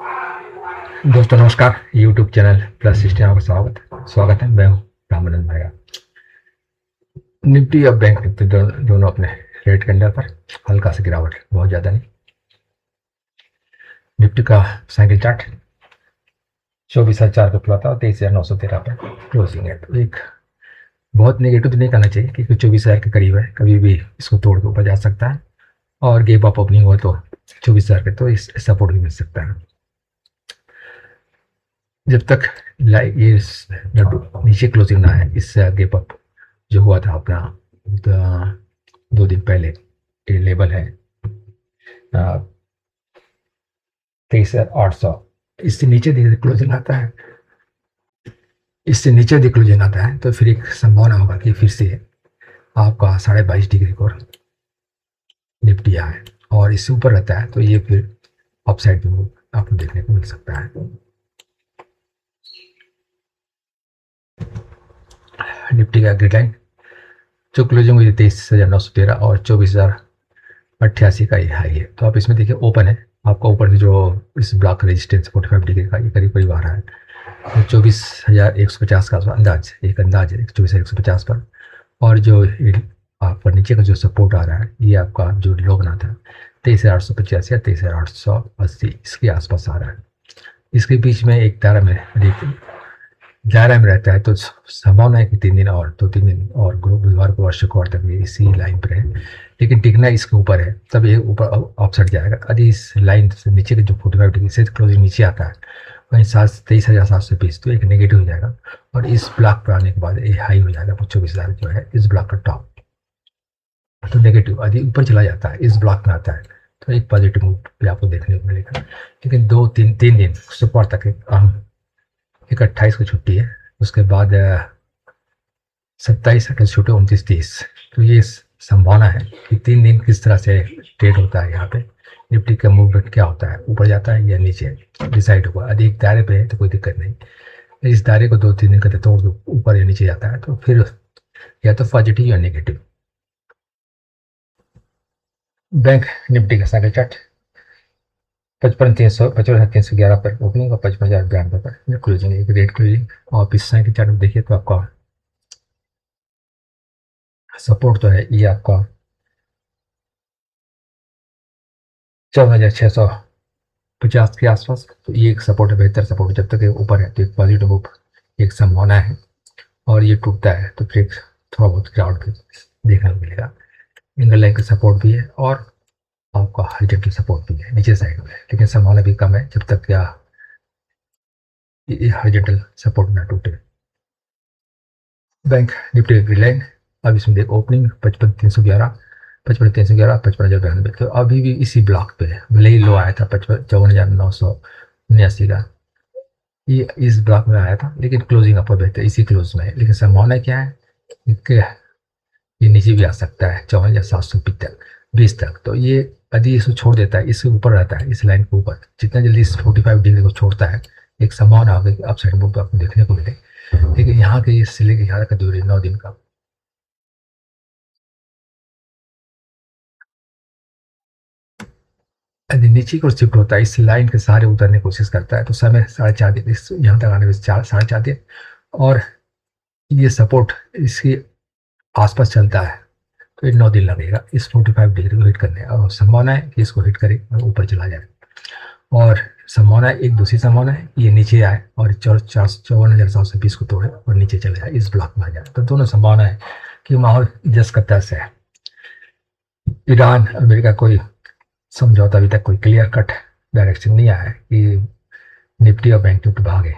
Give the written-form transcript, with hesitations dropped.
दोस्तों नमस्कार। YouTube channel plus system आपका स्वागत है। मैं हूँ रामानंद भैया। निफ्टी और बैंक निफ्टी दोनों अपने रेट के अंदर पर हल्का सा गिरावट है, बहुत ज़्यादा नहीं। निफ्टी का साइकिल चार्ट 24,004 पे खुला था और 23,913 पर क्लोजिंग है। तो एक बहुत नेगेटिव तो नहीं कहना चाहिए क्योंकि 24,000 के करीब है, कभी भी इसको तोड़ के ऊपर जा सकता है और गैप अप ओपनिंग हुआ तो 24,000 पे तो इस सपोर्ट भी मिल सकता है। जब तक ये नीचे क्लोजिंग ना है, इस गैप अप जो हुआ था अपना 2 दिन पहले, ये लेवल है 23,800। इससे नीचे धीरे क्लोजिंग आता है, क्लोजिंग आता है तो फिर एक संभावना होगा कि फिर से आपका 22.5 डिग्री को निफ्टी है और इससे ऊपर रहता है तो ये फिर अपसाइड मूव आपको देखने को मिल सकता है। निफ्टी का ग्रिड जो क्लोजिंग हुई 23,913 और 24,088 का ये हाई है। तो आप इसमें देखिए ओपन है, आपका ऊपर भी जो इस ब्लॉक रेजिस्टेंस 45 डिग्री का ये करीब करीब आ रहा है। तो 24,150 का अंदाज है 24,150 पर। और जो आपका नीचे का जो सपोर्ट आ रहा है ये आपका जो लो बना था 23,885 या 23,880 इसके आसपास आ रहा है। इसके बीच में एक दायरा में रहता है तो संभावना है कि 3 दिन और बुधवार को और शुक्रवार तक ये इसी लाइन पर है, लेकिन टिकना इसके ऊपर है तब ये ऊपर ऑफसेट जाएगा। यदि इस लाइन से नीचे के जो 45 डिग्री से क्लोजिंग नीचे आता है वहीं 23,720 तो एक नेगेटिव हो जाएगा और इस ब्लॉक पर आने के बाद ये हाई हो जाएगा 24,000 जो है इस ब्लॉक का टॉप। तो नेगेटिव यदि ऊपर चला जाता है इस ब्लॉक में आता है तो एक पॉजिटिव मूव भी आपको देखने को मिलेगा। लेकिन 3 दिन शुक्रवार तक एक 28 को छुट्टी है, उसके बाद 27 अट्ठाईस छुट्टी 29 30। तो ये संभावना है कि 3 दिन किस तरह से ट्रेड होता है। यहाँ पे निफ्टी का मूवमेंट क्या होता है, ऊपर जाता है या नीचे डिसाइड होगा। यदि एक दायरे पे है तो कोई दिक्कत नहीं, इस दायरे को 2-3 दिन करते तोड़ दो ऊपर या नीचे जाता है तो फिर या तो पॉजिटिव या नेगेटिव। बैंक निफ्टी का साइकिल चार्ट 55,311 पर ओपनिंग और 55,092 पर क्लोजिंग, एक रेट क्लोजिंग। और इस साइकिल चार्ट में देखिए तो आपका सपोर्ट तो है ये आपका 14,650 के आसपास। तो ये एक सपोर्ट है, बेहतर सपोर्ट। जब तक ये ऊपर है तो एक पॉजिटिव मूव एक संभावना है और ये टूटता है तो फिर थोड़ा बहुत गिरावट देखने को मिलेगा। इंगल लाइन का सपोर्ट भी है और आपका हॉरिजॉन्टल सपोर्ट भी है नीचे साइड में, लेकिन संभावना भी कम है जब तक क्या हॉरिजॉन्टल सपोर्ट ना टूटे। बैंक निफ्टी ग्रीन अब इसमें देख ओपनिंग 55,311, 55,311 तो अभी भी इसी ब्लॉक पे है। भले ही लो आया था 54,979 का, ये इस ब्लॉक में आया था लेकिन क्लोजिंग अपर बेहतर इसी क्लोज में है। लेकिन संभावना क्या है कि ये नीचे भी आ सकता है 54,720 तक। तो ये यदि इसको छोड़ देता है, इसके ऊपर रहता है इस लाइन के ऊपर, जितना जल्दी इस 45 डिग्री को छोड़ता है एक संभावना होगी कि अपसाइड मूव आपको देखने को मिले। लेकिन यहाँ के इससे लेकर यहाँ का दूरी 9 दिन का यदि नीचे को शिफ्ट होता है, इस लाइन के सहारे उतरने की कोशिश करता है तो समय 4.5 दिन, इस यहाँ तक आने में 4.5 दिन और ये सपोर्ट इसके आसपास चलता है तो ये 9 दिन लगेगा इस 45 डिग्री को हिट करने। और संभावना है कि इसको हिट करे और ऊपर चला जाए। और संभावना एक दूसरी संभावना है ये नीचे आए और 54,720 को तोड़े और नीचे चले जाए इस ब्लॉक में आ जाए। तो दोनों संभावना है कि माहौल जस का तस है। ईरान अमेरिका कोई समझौता अभी तक कोई क्लियर कट डायरेक्शन नहीं आया है कि निफ्टी और बैंक निफ्टी भागे।